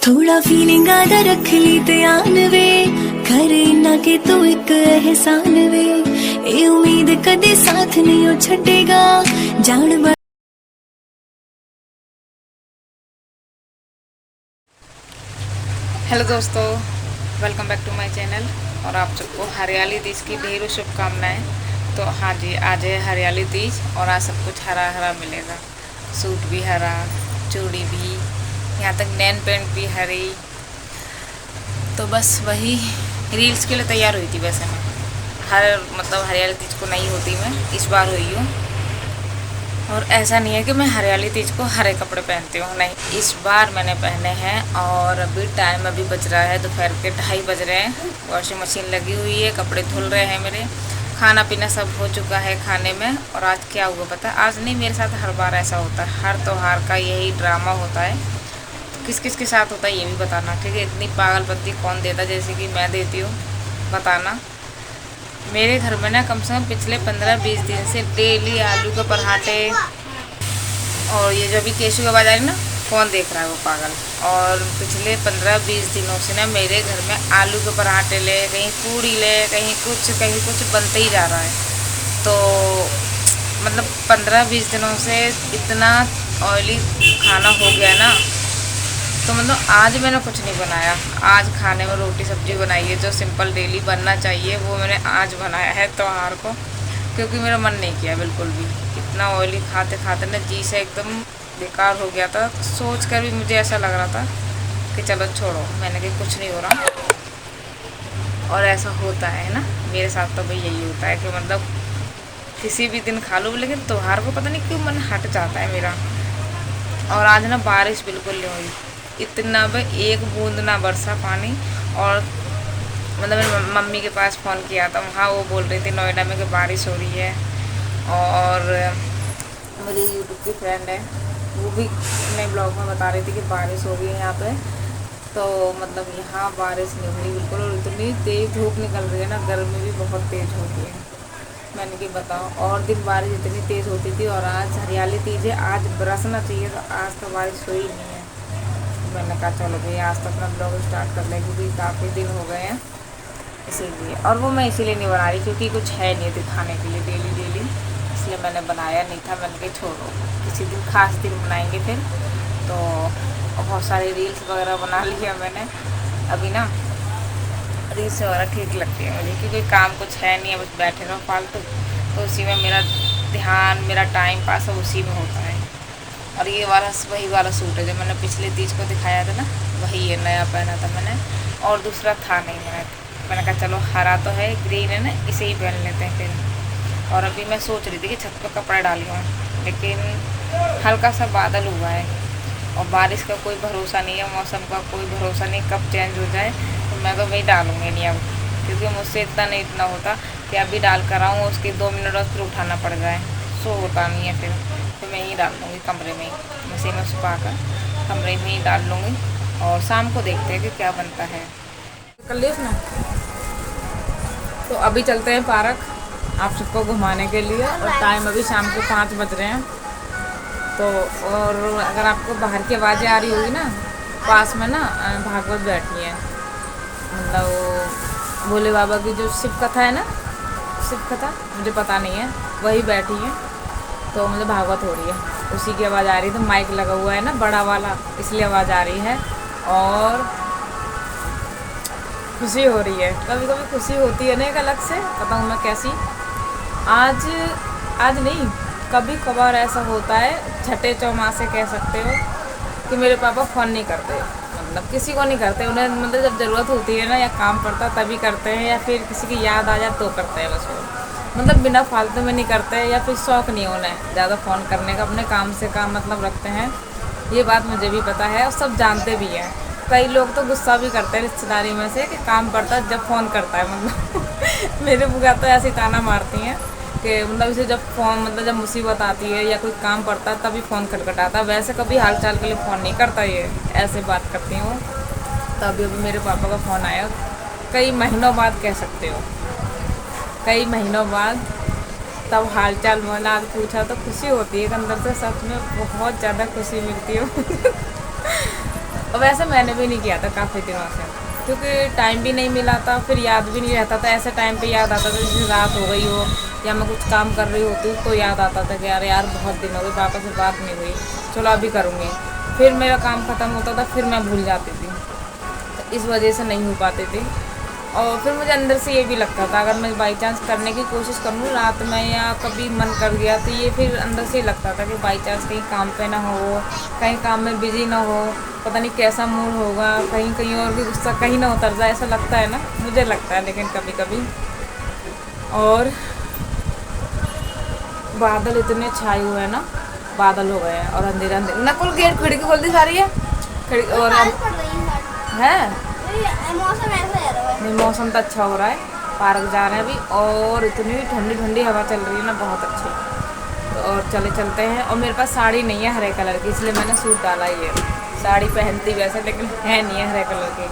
थोड़ा फीलिंग आदा रख ली ध्यान वे करे ना के तू एक एहसान वे ए उम्मीद कदे साथ नहीं ओ छड़ेगा जान बा। हेलो दोस्तों, welcome back to my channel. और आप सबको हरियाली तीज की ढेरों शुभकामनाएं। तो हाँ जी, आज है हरियाली तीज और आज सब कुछ हरा हरा मिलेगा। सूट भी हरा, चूड़ी भी, यहाँ तक नैन पेंट भी हरी। तो बस वही रील्स के लिए तैयार हुई थी। वैसे मैं हरियाली तीज को नहीं होती, मैं इस बार हुई हूँ। और ऐसा नहीं है कि मैं हरियाली तीज को हरे कपड़े पहनती हूँ, नहीं, इस बार मैंने पहने हैं। और अभी टाइम बज रहा है दोपहर के 2:30 बज रहे हैं। वॉशिंग मशीन लगी हुई है, कपड़े धुल रहे हैं मेरे, खाना पीना सब हो चुका है खाने में। और आज क्या हुआ पता है? आज नहीं, मेरे साथ हर बार ऐसा होता है, हर त्योहार का यही ड्रामा होता है। तो किस किस के साथ होता है ये भी बताना, ठीक है? इतनी पागलपंती कौन देता जैसे कि मैं देती हूँ, बताना। मेरे घर में ना कम से कम पिछले 15-20 दिन से डेली आलू के पराठे, और ये जो अभी केशू की आवाज़ आ रही ना, कौन देख रहा है वो पागल। और पिछले 15-20 दिनों से ना मेरे घर में आलू के पराठे ले, कहीं पूड़ी ले, कहीं कुछ बनते ही जा रहा है। तो मतलब 15-20 दिनों से इतना ऑयली खाना हो गया ना, तो मतलब आज मैंने कुछ नहीं बनाया। आज खाने में रोटी सब्जी बनाई है, जो सिंपल डेली बनना चाहिए वो मैंने आज बनाया है त्योहार को, क्योंकि मेरा मन नहीं किया बिल्कुल भी। इतना ऑयली खाते खाते ना जी से एकदम बेकार हो गया था। तो सोच कर भी मुझे ऐसा लग रहा था कि चलो छोड़ो, मैंने कहा कुछ नहीं हो रहा। और ऐसा होता है ना, मेरे साथ तो भाई यही होता है कि मतलब किसी भी दिन खा लो, लेकिन त्योहार को पता नहीं क्यों मन हट जाता है मेरा। और आज ना बारिश बिल्कुल नहीं हुई, इतना भाई एक बूंद ना बरसा पानी। और मतलब मैंने मम्मी के पास फ़ोन किया था, वहाँ वो बोल रही थी नोएडा में कि बारिश हो रही है। और मेरी यूट्यूब की फ्रेंड है, वो भी अपने ब्लॉग में बता रही थी कि बारिश हो रही है यहाँ पे। तो मतलब यहाँ बारिश नहीं हुई बिल्कुल, और इतनी तेज़ धूप निकल रही है ना, गर्मी भी बहुत तेज़ हो गई है। मैंने कि बताओ, और दिन बारिश इतनी तेज़ होती थी, और आज हरियाली तीज है, आज बरसना चाहिए, तो आज तो बारिश हुई नहीं है। मैंने कहा चलो भाई आज तो अपना ब्लॉग स्टार्ट कर लें, क्योंकि काफ़ी दिन हो गए हैं इसीलिए। और वो मैं इसीलिए नहीं बना रही क्योंकि कुछ है नहीं दिखाने के लिए डेली, इसलिए मैंने बनाया नहीं था। मैंने कहा छोड़ो, किसी दिन खास दिन बनाएंगे फिर। तो बहुत सारी रील्स वगैरह बना ली है मैंने अभी ना। रील्स वगैरह ठीक लगती है मुझे, क्योंकि काम कुछ है नहीं है, बस बैठे रहो फालतू, तो उसी में मेरा ध्यान, मेरा टाइम पास सब उसी में होता है। और ये वाला वही वाला सूट है जो मैंने पिछले तीज को दिखाया था ना, वही है, नया पहना था मैंने। और दूसरा था नहीं, मैंने कहा चलो हरा तो है, ग्रीन है ना, इसे ही पहन लेते हैं फिर। और अभी मैं सोच रही थी कि छत पर कपड़ा डालूँ, लेकिन हल्का सा बादल हुआ है और बारिश का कोई भरोसा नहीं है, मौसम का कोई भरोसा नहीं, कब चेंज हो जाए। तो मैं तो वही डालूँगी नहीं अब, क्योंकि मुझसे इतना होता कि अभी डाल कर आऊँ, उसके 2 मिनट बाद फिर उठाना पड़ जाए, सो होता नहीं है फिर। तो मैं ही डाल लूँगी कमरे में ही, मशीन में सुखा कर कमरे में ही डाल लूँगी। और शाम को देखते हैं कि क्या बनता है। कर लिया ना, तो अभी चलते हैं पार्क आप सबको घुमाने के लिए। और टाइम अभी शाम को 5 बज रहे हैं। तो और अगर आपको बाहर की आवाज़ें आ रही होगी ना, पास में ना भागवत बैठी है, मतलब भोले बाबा की जो शिव कथा है ना, शिव कथा मुझे पता नहीं है, वही बैठी है। तो मुझे भागवत हो रही है, उसी की आवाज़ आ रही है। तो माइक लगा हुआ है ना बड़ा वाला, इसलिए आवाज़ आ रही है। और खुशी हो रही है, कभी कभी खुशी होती है ना एक अलग से, बताऊँ मैं कैसी। आज नहीं, कभी कभार ऐसा होता है, छठे चौमासे कह सकते हो, कि मेरे पापा फ़ोन नहीं करते, मतलब किसी को नहीं करते। उन्हें मतलब जब ज़रूरत होती है ना, या काम पड़ता तभी करते हैं, या फिर किसी की याद आ जाए तो करते हैं बस वो, मतलब बिना फालतू में नहीं करते। या फिर शौक़ नहीं उन्हें ज़्यादा फ़ोन करने का, अपने काम से काम मतलब रखते हैं। ये बात मुझे भी पता है और सब जानते भी हैं। कई लोग तो गुस्सा भी करते हैं रिश्तेदारी में से कि काम पड़ता है जब फ़ोन करता है, मतलब मेरे बुआ तो ऐसे ताना मारती हैं कि मतलब इसे जब फ़ोन, मतलब जब मुसीबत आती है या कोई काम पड़ता है तभी फ़ोन खटखटाता है, वैसे कभी हाल चाल के लिए फ़ोन नहीं करता, ये ऐसे बात करती हैं वो। तो अभी मेरे पापा का फ़ोन आया, कई महीनों बाद कह सकते हो, कई महीनों बाद, तब हाल चाल मैंने आज पूछा तो खुशी होती है अंदर से, सच में बहुत ज़्यादा खुशी मिलती है। और वैसे मैंने भी नहीं किया था काफ़ी दिनों से, क्योंकि टाइम भी नहीं मिला था, फिर याद भी नहीं रहता था। ऐसे टाइम पे याद आता था जैसे रात हो गई हो या मैं कुछ काम कर रही होती तो याद आता था कि यार बहुत दिन हो गए, पापा से बात नहीं हुई, चलो अभी करूँगी। फिर मेरा काम ख़त्म होता था, फिर मैं भूल जाती थी, तो इस वजह से नहीं हो पाती थी। और फिर मुझे अंदर से ये भी लगता था अगर मैं बाई चांस करने की कोशिश करूँ रात में या कभी मन कर गया, तो ये फिर अंदर से ही लगता था कि बाई चांस कहीं काम पे ना हो, कहीं काम में बिजी ना हो, पता नहीं कैसा मूड होगा, कहीं कहीं और भी गुस्सा कहीं ना उतर जाए, ऐसा लगता है ना, मुझे लगता है। लेकिन कभी कभी और बादल इतने छाए हुए हैं ना, बादल हो गए हैं और अंधेरा अंधेरा। नकुल गेट खिड़की खोल दी सारी है खिड़की और है मौसम ऐसा है नहीं, मौसम तो अच्छा हो रहा है, पार्क जा रहे हैं अभी और इतनी ठंडी ठंडी हवा चल रही है ना, बहुत अच्छी। तो और चलते हैं। और मेरे पास साड़ी नहीं है हरे कलर की, इसलिए मैंने सूट डाला ही है। साड़ी पहनती वैसे लेकिन है नहीं है हरे कलर की,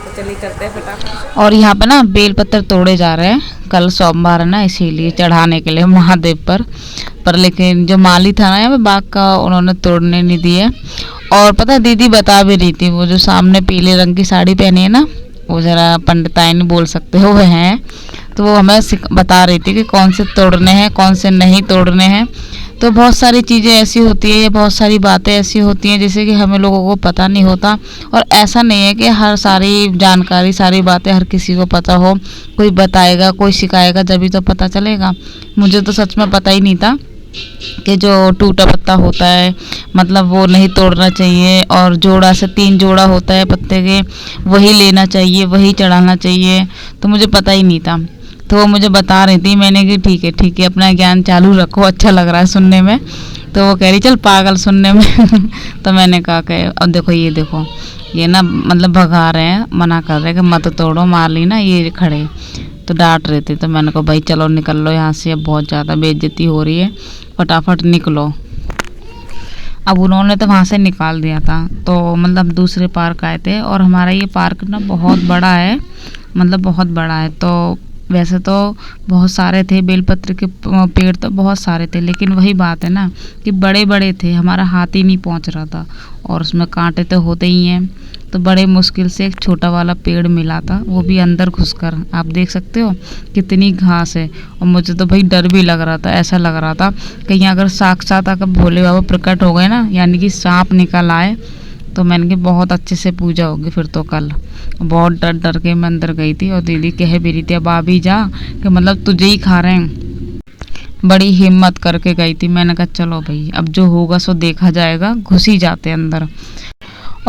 तो चलिए चलते हैं फटाफट। और यहाँ पे ना बेलपत्र तोड़े जा रहे हैं, कल सोमवार है ना, इसीलिए चढ़ाने के लिए महादेव पर लेकिन जो माली था ना यहाँ पे बाग का, उन्होंने तोड़ने नहीं दिए। और पता है दीदी बता भी रही थी, वो जो सामने पीले रंग की साड़ी पहनी है ना, वो ज़रा पंडिताइन बोल सकते हो, वह हैं, तो वो हमें बता रही थी कि कौन से तोड़ने हैं कौन से नहीं तोड़ने हैं। तो बहुत सारी चीज़ें ऐसी होती है, बहुत सारी बातें ऐसी होती हैं जैसे कि हमें लोगों को पता नहीं होता। और ऐसा नहीं है कि हर सारी जानकारी सारी बातें हर किसी को पता हो, कोई बताएगा कोई सिखाएगा जब तो पता चलेगा। मुझे तो सच में पता ही नहीं था कि जो टूटा पत्ता होता है मतलब वो नहीं तोड़ना चाहिए, और जोड़ा से 3 जोड़ा होता है पत्ते के, वही लेना चाहिए, वही चढ़ाना चाहिए, तो मुझे पता ही नहीं था। तो वो मुझे बता रही थी, मैंने कि ठीक है अपना ज्ञान चालू रखो, अच्छा लग रहा है सुनने में। तो वो कह रही चल पागल सुनने में तो मैंने कहा कि अब देखो ये ना मतलब भगा रहे हैं, मना कर रहे हैं कि मत तोड़ो, मार ली ना ये खड़े, तो डांट रहे थे। तो मैंने कहा भाई चलो निकल लो यहाँ से, अब बहुत ज़्यादा बेइज्जती हो रही है, फटाफट निकलो। अब उन्होंने तो वहाँ से निकाल दिया था, तो मतलब दूसरे पार्क आए थे। और हमारा ये पार्क ना बहुत बड़ा है, मतलब बहुत बड़ा है। तो वैसे तो बहुत सारे थे बेलपत्र के पेड़, तो बहुत सारे थे, लेकिन वही बात है ना कि बड़े बड़े थे, हमारा हाथ ही नहीं पहुँच रहा था, और उसमें कांटे तो होते ही हैं। तो बड़े मुश्किल से एक छोटा वाला पेड़ मिला था, वो भी अंदर घुसकर, आप देख सकते हो कितनी घास है। और मुझे तो भाई डर भी लग रहा था, ऐसा लग रहा था कहीं अगर साक्षात आकर भोले बाबा प्रकट हो गए ना, यानी कि सांप निकल आए, तो मैंने कि बहुत अच्छे से पूजा होगी फिर तो कल। बहुत डर के मैं अंदर गई थी, और दीदी कह भी रही थी अब आ भी जा, कि मतलब तुझे ही खा रहे हैं। बड़ी हिम्मत करके गई थी, मैंने कहा चलो भाई अब जो होगा सो देखा जाएगा, घुस ही जाते अंदर।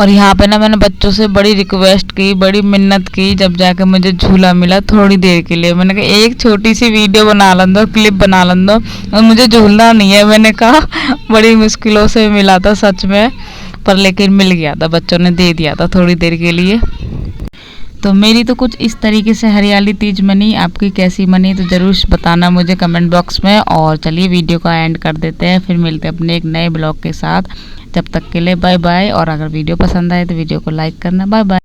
और यहाँ पे ना मैंने बच्चों से बड़ी रिक्वेस्ट की, बड़ी मिन्नत की, जब जाके मुझे झूला मिला थोड़ी देर के लिए, मैंने कहा एक छोटी सी वीडियो बना लन दो, क्लिप बना लन दो, और मुझे झूलना नहीं है। मैंने कहा बड़ी मुश्किलों से मिला था सच में, पर लेकिन मिल गया था, बच्चों ने दे दिया था थोड़ी देर के लिए। तो मेरी तो कुछ इस तरीके से हरियाली तीज मनी, आपकी कैसी मनी तो ज़रूर बताना मुझे कमेंट बॉक्स में। और चलिए वीडियो का एंड कर देते हैं, फिर मिलते हैं अपने एक नए ब्लॉग के साथ। जब तक के लिए बाय बाय। और अगर वीडियो पसंद आए तो वीडियो को लाइक करना। Bye bye.